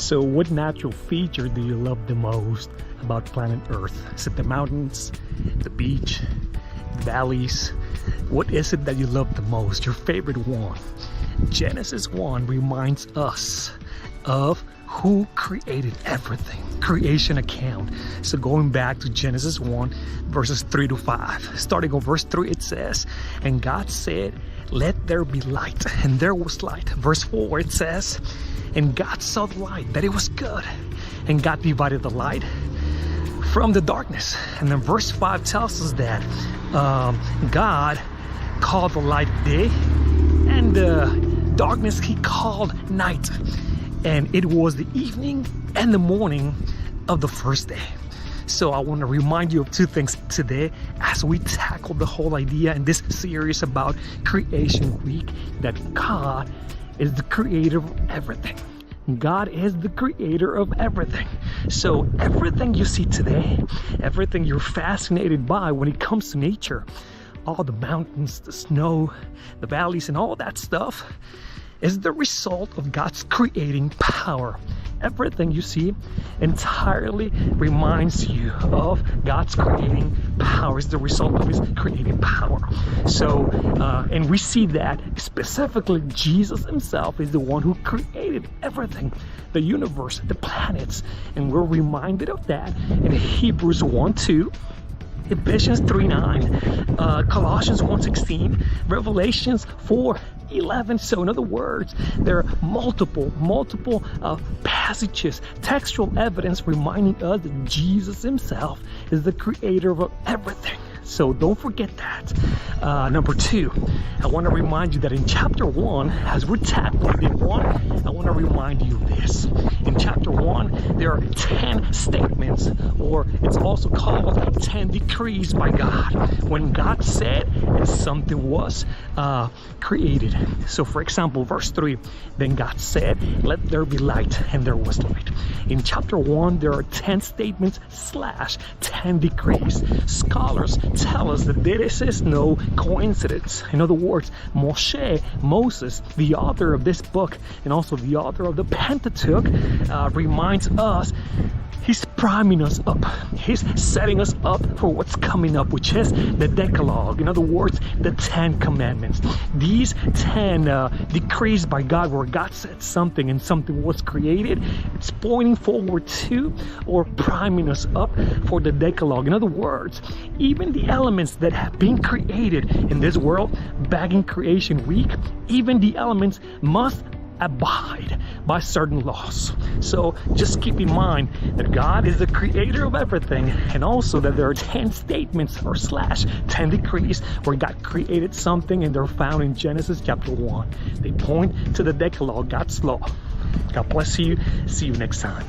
So what natural feature do you love the most about planet Earth? Is it the mountains, the beach, the valleys? What is it that you love the most, your favorite one? Genesis 1 reminds us of who created everything, creation account. So going back to Genesis 1 verses 3 to 5, starting on verse 3, it says, and God said, let there be light, and there was light. Verse 4, it says, and God saw the light, that it was good, and God divided the light from the darkness. And then verse 5 tells us that God called the light day, and the darkness he called night. And it was the evening and the morning of the first day. So I want to remind you of two things today as we tackle the whole idea in this series about Creation Week, that God is the creator of everything. God is the creator of everything. So everything you see today, everything you're fascinated by when it comes to nature, all the mountains, the snow, the valleys, and all that stuff is the result of God's creating power. Everything you see entirely reminds you of God's creating power. It's the result of his creating power. So, and we see that specifically Jesus himself is the one who created everything, the universe, the planets. And we're reminded of that in Hebrews 1:2, Ephesians 3:9, Colossians 1:16, Revelations 4:11. So in other words, there are multiple passages, textual evidence reminding us that Jesus himself is the creator of everything. So don't forget that. Number 2, I want to remind you that in chapter 1, as we're tackling day 1, I want to remind you of this. In chapter 1, there are 10 statements, or it's also called 10 decrees by God. When God said, and something was created. So for example, verse 3, then God said, let there be light, and there was light. In chapter 1, there are 10 statements / 10 decrees. Scholars tell us that this is no coincidence. In other words, Moses, the author of this book and also the author of the Pentateuch, reminds us, he's priming us up. He's setting us up for what's coming up, which is the Decalogue. In other words, the 10 commandments. These 10 decrees by God, where God said something and something was created, it's pointing forward to or priming us up for the Decalogue. In other words, even the elements that have been created in this world back in Creation Week, even the elements must abide by certain laws. So just keep in mind that God is the creator of everything, and also that there are 10 statements or / 10 decrees where God created something, and they're found in Genesis chapter 1. They point to the Decalogue, God's law. God bless you. See you next time.